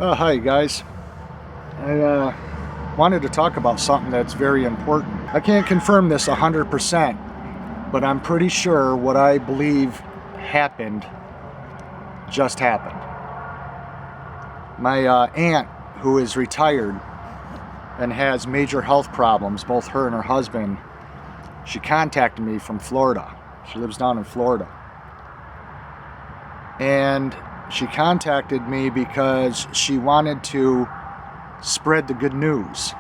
Hi guys. I wanted to talk about something that's very important. I can't confirm this 100%, but I'm pretty sure what I believe happened just happened. My aunt, who is retired and has major health problems, both her and her husband, she contacted me from Florida. She lives down in Florida. And she contacted me because she wanted to spread the good news.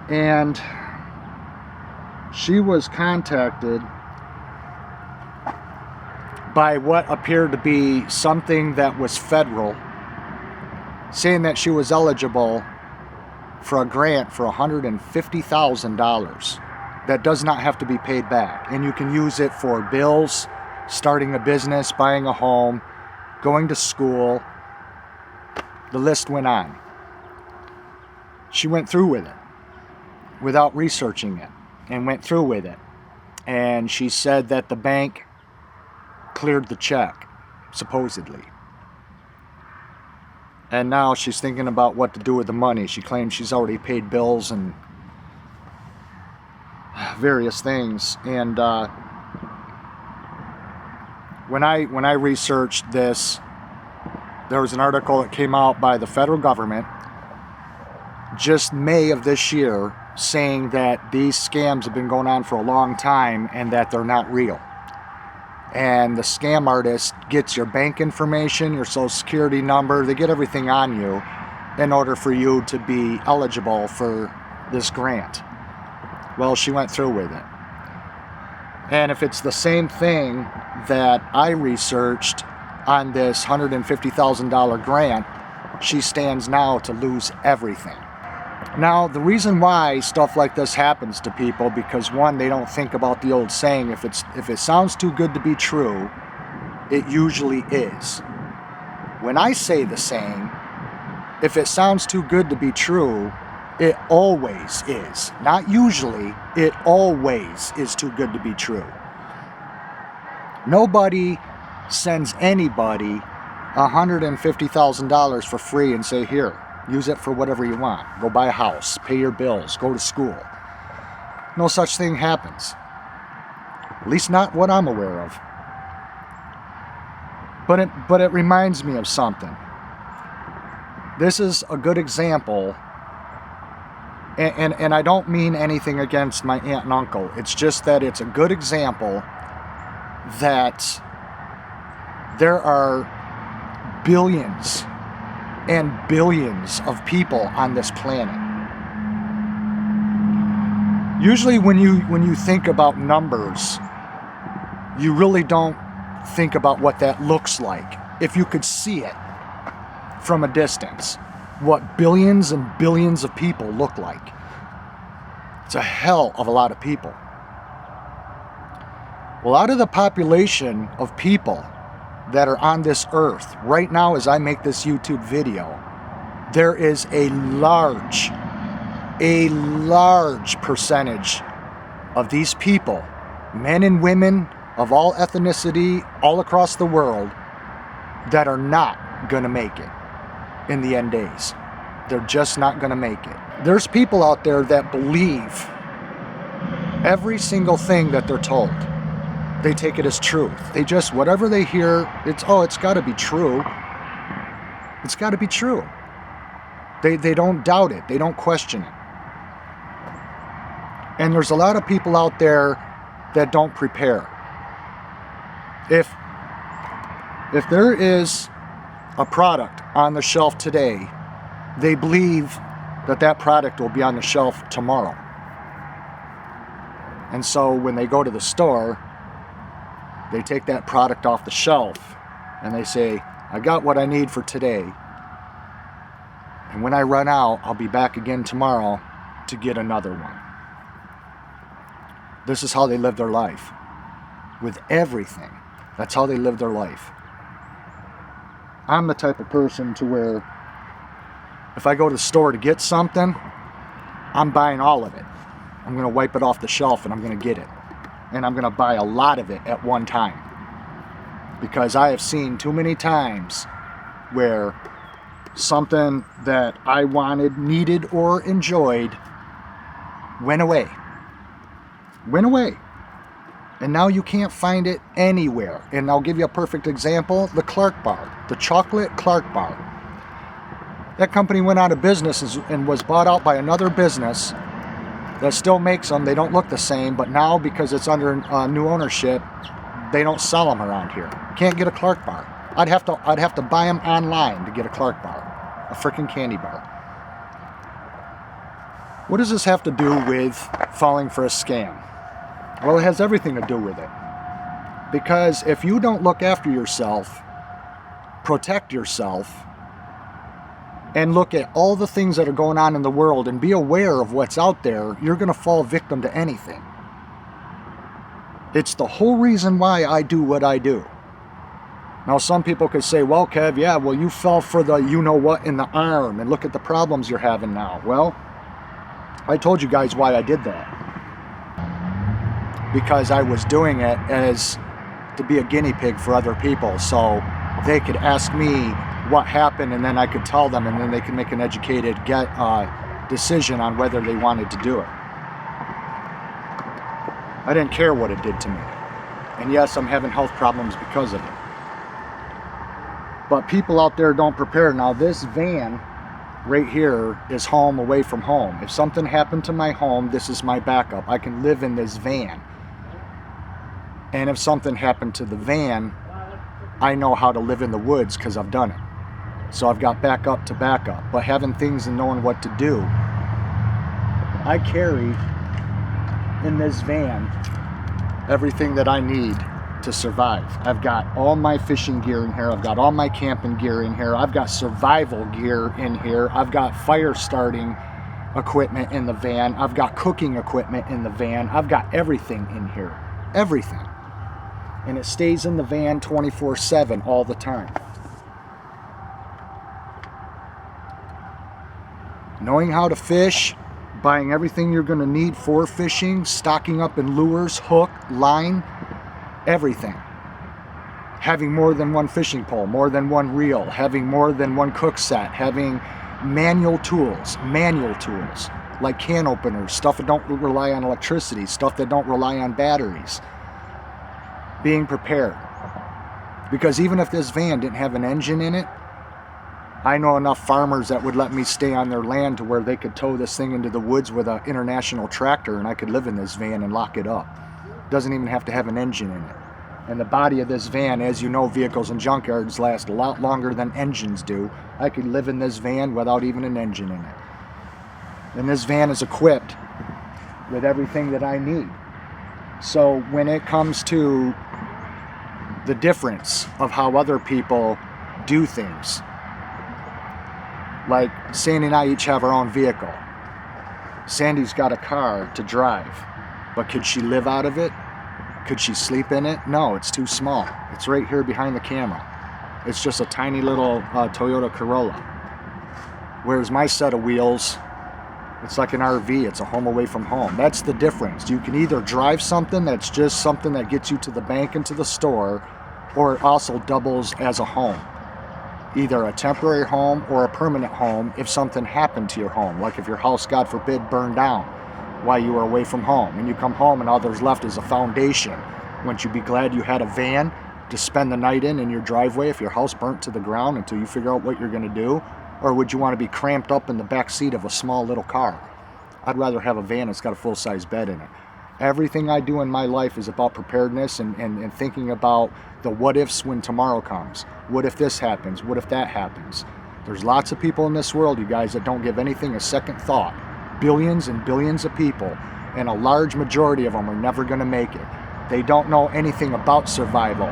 And she was contacted by what appeared to be something that was federal, saying that she was eligible for a grant for $150,000 that does not have to be paid back. And you can use it for bills, starting a business, buying a home, going to school. The list went on. She went through with it without researching it and went through with it. And she said that the bank cleared the check, supposedly. And now she's thinking about what to do with the money. She claims she's already paid bills and various things. And when I researched this, there was an article that came out by the federal government just May of this year saying that these scams have been going on for a long time and that they're not real. And the scam artist gets your bank information, your social security number, they get everything on you in order for you to be eligible for this grant. Well, she went through with it. And if it's the same thing that I researched on this $150,000 grant, she stands now to lose everything. Now, the reason why stuff like this happens to people, because one, they don't think about the old saying, if it sounds too good to be true, it usually is. When I say the saying, if it sounds too good to be true, it always is. Not usually, it always is too good to be true. Nobody sends anybody $150,000 for free and say, here, use it for whatever you want. Go buy a house, pay your bills, go to school. No such thing happens. At least not what I'm aware of. But it reminds me of something. This is a good example. And I don't mean anything against my aunt and uncle. It's just that it's a good example that there are billions and billions of people on this planet. Usually when you think about numbers, you really don't think about what that looks like. If you could see it from a distance, what billions and billions of people look like. It's a hell of a lot of people. Well, out of the population of people that are on this earth right now as I make this YouTube video, there is a large percentage of these people, men and women of all ethnicity all across the world, that are not gonna make it in the end days. They're just not gonna make it. There's people out there that believe every single thing that they're told. They take it as truth. They just, whatever they hear, it's gotta be true. It's gotta be true. They don't doubt it. They don't question it. And there's a lot of people out there that don't prepare. If there is a product on the shelf today, they believe that product will be on the shelf tomorrow. And so when they go to the store, they take that product off the shelf and they say, I got what I need for today. And when I run out, I'll be back again tomorrow to get another one. This is how they live their life. With everything. That's how they live their life. I'm the type of person to where if I go to the store to get something, I'm buying all of it. I'm going to wipe it off the shelf and I'm going to get it. And I'm going to buy a lot of it at one time. Because I have seen too many times where something that I wanted, needed, or enjoyed went away. Went away. And now you can't find it anywhere. And I'll give you a perfect example, the Clark bar, the chocolate Clark bar. That company went out of business and was bought out by another business that still makes them. They don't look the same, but now because it's under new ownership, they don't sell them around here. Can't get a Clark bar. I'd have to buy them online to get a Clark bar, a freaking candy bar. What does this have to do with falling for a scam? Well, it has everything to do with it. Because if you don't look after yourself, protect yourself, and look at all the things that are going on in the world and be aware of what's out there, you're going to fall victim to anything. It's the whole reason why I do what I do. Now, some people could say, well, Kev, yeah, well, you fell for the you-know-what in the arm, and look at the problems you're having now. Well, I told you guys why I did that. Because I was doing it as to be a guinea pig for other people, so they could ask me what happened, and then I could tell them, and then they could make an educated decision on whether they wanted to do it. I didn't care what it did to me. And yes, I'm having health problems because of it. But people out there don't prepare. Now, this van right here is home away from home. If something happened to my home, this is my backup. I can live in this van. And if something happened to the van, I know how to live in the woods because I've done it. So I've got backup to backup. But having things and knowing what to do, I carry in this van everything that I need to survive. I've got all my fishing gear in here. I've got all my camping gear in here. I've got survival gear in here. I've got fire starting equipment in the van. I've got cooking equipment in the van. I've got everything in here. Everything. And it stays in the van 24/7 all the time. Knowing how to fish, buying everything you're going to need for fishing, stocking up in lures, hook, line, everything. Having more than one fishing pole, more than one reel, having more than one cook set, having manual tools like can openers, stuff that don't rely on electricity, stuff that don't rely on batteries. Being prepared. Because even if this van didn't have an engine in it, I know enough farmers that would let me stay on their land to where they could tow this thing into the woods with an international tractor, and I could live in this van and lock it up. Doesn't even have to have an engine in it. And the body of this van, as you know, vehicles and junkyards last a lot longer than engines do. I could live in this van without even an engine in it. And this van is equipped with everything that I need. So when it comes to the difference of how other people do things, like Sandy and I each have our own vehicle. Sandy's got a car to drive, but could she live out of it? Could she sleep in it? No, it's too small. It's right here behind the camera. It's just a tiny little Toyota Corolla. Whereas my set of wheels, it's like an RV. It's a home away from home. That's the difference. You can either drive something that's just something that gets you to the bank and to the store, or it also doubles as a home. Either a temporary home or a permanent home if something happened to your home. Like if your house, God forbid, burned down while you were away from home, and you come home and all there's left is a foundation. Wouldn't you be glad you had a van to spend the night in your driveway if your house burnt to the ground until you figure out what you're going to do? Or would you want to be cramped up in the back seat of a small little car? I'd rather have a van that's got a full-size bed in it. Everything I do in my life is about preparedness and thinking about the what-ifs when tomorrow comes. What if this happens? What if that happens? There's lots of people in this world, you guys, that don't give anything a second thought. Billions and billions of people, and a large majority of them are never going to make it. They don't know anything about survival.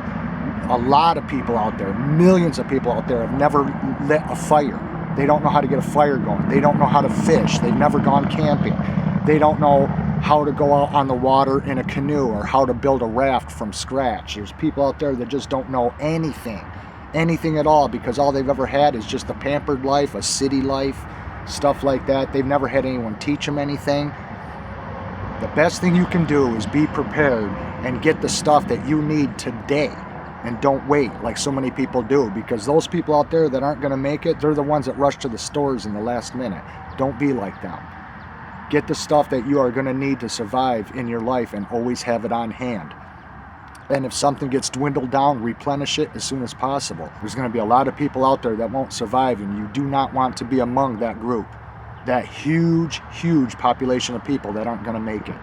A lot of people out there, millions of people out there, have never lit a fire. They don't know how to get a fire going. They don't know how to fish. They've never gone camping. They don't know how to go out on the water in a canoe or how to build a raft from scratch. There's people out there that just don't know anything at all, because all they've ever had is just a pampered life, a city life, stuff like that. They've never had anyone teach them anything. The best thing you can do is be prepared and get the stuff that you need today. and don't wait like so many people do, because those people out there that aren't going to make it, they're the ones that rush to the stores in the last minute. Don't be like them. Get the stuff that you are going to need to survive in your life and always have it on hand. And if something gets dwindled down, replenish it as soon as possible. There's going to be a lot of people out there that won't survive, and you do not want to be among that group. That huge, huge population of people that aren't going to make it.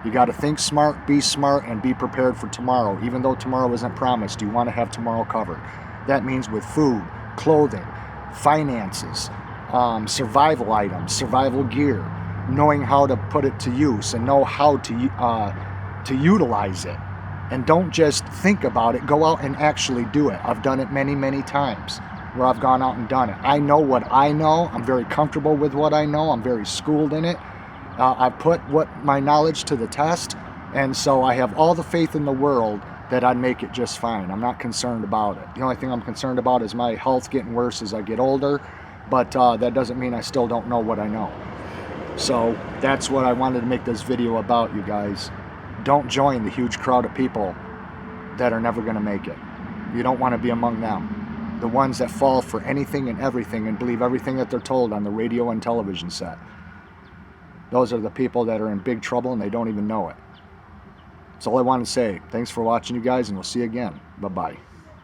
You got to think smart, and be prepared for tomorrow. Even though tomorrow isn't promised, you want to have tomorrow covered. That means with food, clothing, finances, survival items, survival gear, knowing how to put it to use and know how to utilize it. And don't just think about it, go out and actually do it. I've done it many, many times where I've gone out and done it. I know what I know. I'm very comfortable with what I know. I'm very schooled in it. I've put my knowledge to the test, and so I have all the faith in the world that I'd make it just fine. I'm not concerned about it. The only thing I'm concerned about is my health getting worse as I get older, but that doesn't mean I still don't know what I know. So that's what I wanted to make this video about, you guys. Don't join the huge crowd of people that are never going to make it. You don't want to be among them. The ones that fall for anything and everything and believe everything that they're told on the radio and television set. Those are the people that are in big trouble and they don't even know it. That's all I want to say. Thanks for watching, you guys, and we'll see you again. Bye-bye.